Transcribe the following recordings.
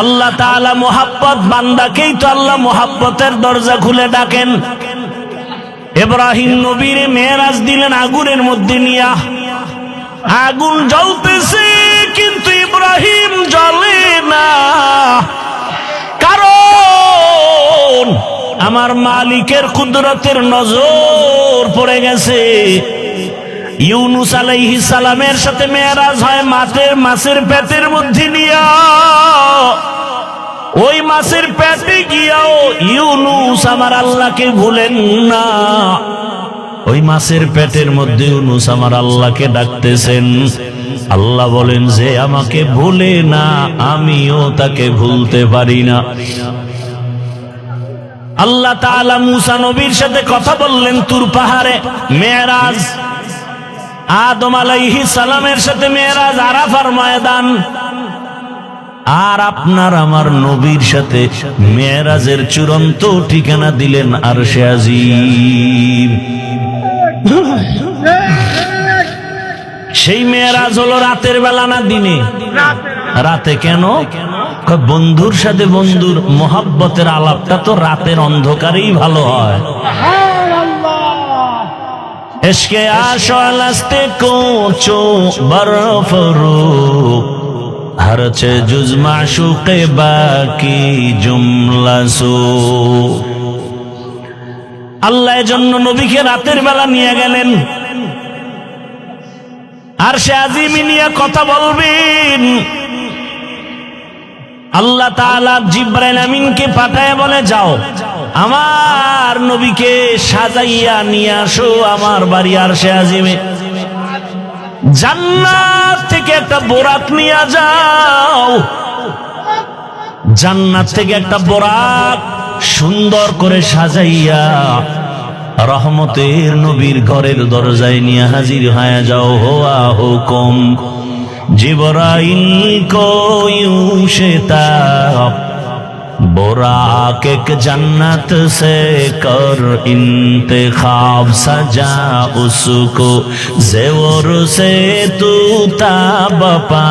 আল্লাহ তাআলা মোহাব্বত বান্দাকেই তো আল্লাহ মোহাব্বতের দরজা খুলে ডাকেন। ইব্রাহিম নবীর মেরাজ দিলেন আগুনের মধ্যে নিয়া। আগুন জ্বলতেছে কিন্তু ইব্রাহিম জ্বলে না, কারণ আমার মালিকের কুদরতের নজর পড়ে গেছে। ইউনুস আলাইহিস সালামের সাথে মেরাজ হয় মাছের পেটের মধ্যে নিয়া। ওই মাছের পেটে গিয়াও ইউনুস আমার আল্লাহকে ভুলেন না। ওই মাছের পেটের মধ্যে ইউনুস আমার আল্লাহকে ডাকতেছেন। আল্লাহ বলেন যে আমাকে ভুলে না, আমিও তাকে ভুলতে পারি না। আল্লাহ তাআলা মুসা নবীর সাথে কথা বললেন তুর পাহাড়ে, মেরাজ। আদম আলাইহিস সালামের সাথে মেরাজ আরাফার ময়দান। আর আপনার আমার নবীর সাথে মেরাজের চূড়ান্ত ঠিকানা দিলেন আরশে আজিম। সেই মেরাজ হলো রাতের বেলা না দিনে? রাতে। কেন? বন্ধুর সাথে বন্ধুর মোহাব্বতের আলাপটা তো রাতের অন্ধকারেই ভালো হয়। इश्क़े आशोलस्ते कोचो बरफरू हर चे जुज माशूक़े बाकी जुमलासो। আল্লাহ এজন্য নবীকে রাতের বেলা নিয়ে গেলেন, আরশে আজিমে নিয়ে কথা বলবেন। আল্লাহ তাআলা জিবরাইল আমিনকে পাঠায় বলে, যাও আমার নবীকে সাজাইয়া নিয়ে আসো আমার বাড়ি আরশে আজিমে। জান্নাত থেকে একটা বোরাক নিয়ে যাও। জান্নাত থেকে একটা বোরাক সুন্দর করে সাজাইয়া রহমতের নবীর ঘরের দরজায় নিয়ে হাজির হয়ে যাও। হোয়া হুকুম জিবরাইল কো यूं शिताब बुराक एक जन्नत से कर इंतखाब सजा उसको ज़ेवर से तू ताब पा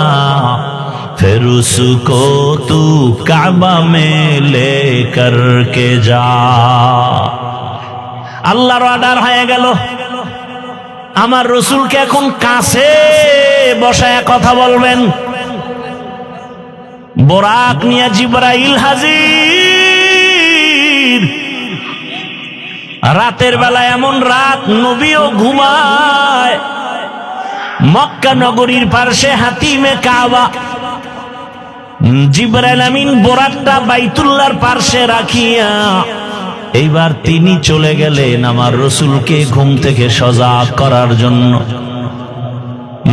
फिर उसको तू काबा में लेकर के जा। আল্লাহর অর্ডার হয়ে গেল। আমার রাসূলকে এখন কাছে বসায় কথা বলবেন। বোরাক নিয়ে জিবরাইল হাজির। রাতের বেলা এমন রাত নবীও ঘুমায়। মক্কা নগরীর পাশে হাতিমে কাবা। জিবরাইল আমিন বোরাকটা বাইতুল্লাহর পাশে রাখিয়া এইবার তিনি চলে গেলেন আমার রাসূলকে ঘুম থেকে সজাগ করার জন্য।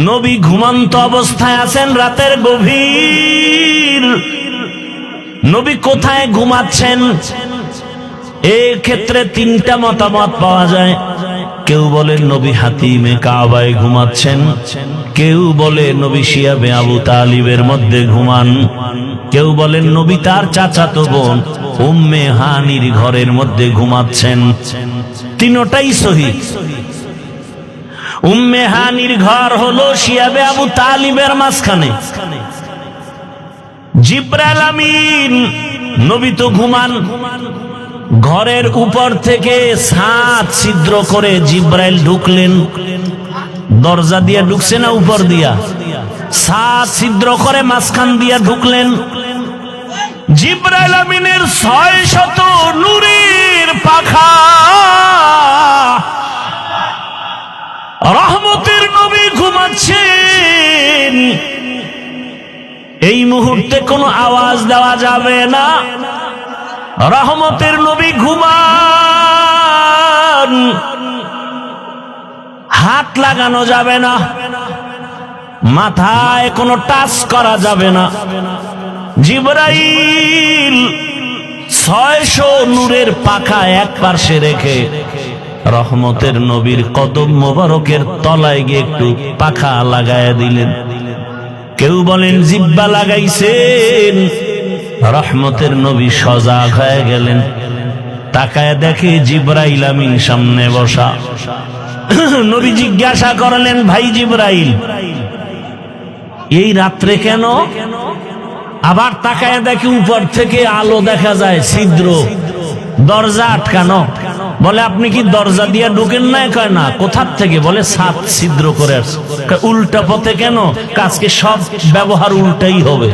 নবী ঘুমন্ত অবস্থায় আছেন, রাতের গভীর। নবী কোথায় ঘুমাচ্ছেন? এই ক্ষেত্রে তিনটা মতামত পাওয়া যায়। কেউ বলেন নবী হাতিমে কাবায় ঘুমাচ্ছেন, কেউ বলে নবী শিয়াবে আবু তালিবের মধ্যে ঘুমান, কেউ বলেন নবী তার চাচাতো বোন উম্মে হানির ঘরের মধ্যে ঘুমাচ্ছেন। তিনটাই সহিহ। উম্মে হানির ঘর হলো শিয়াবে আবু তালিবের মাঝখানে। জিবরাইল আমিন নবী তো ঘুমান। ঘরের উপর থেকে ছাদ ছিদ্র করে জিবরাইল ঢুকলেন। দরজা দিয়ে ঢুকছে না উপর দিয়া? ছাদ ছিদ্র করে মাঝখান দিয়া ঢুকলেন। জিবরাইল আমিনের 600 নূরের পাখা। রহমতের নবী ঘুমাচ্ছেন। এই মুহূর্তে কোনো আওয়াজ দেওয়া যাবে না। রহমতের নবী ঘুমান। হাত লাগানো যাবে না, মাথায় কোনো টাচ করা যাবে না। জিবরাইল 600 নূরের পাখা এক পাশে রেখে রহমতের নবীর কদম মোবারকের তলায় গিয়ে একটু পাখা লাগায়া দিলেন। কেউ বলেন জিব্বা লাগাইছেন। রহমতের নবী সজাগ হয়ে গেলেন। তাকায় দেখে জিবরাইল আমিন সামনে বসা। নবী জিজ্ঞাসা করলেন, ভাই জিবরাইল, এই রাত্রে কেন? আবার তাকায় দেখি উপর থেকে আলো দেখা যায়, ছিদ্র, দরজা আটকানো। বলে আপনি কি দরজা দিয়ে ঢুকেন না? কয় না। কোথার থেকে? বলে সাত ছিদ্র করে আসছে। উল্টা পথে কেন? আজকে সব ব্যবহার উল্টাই হবে।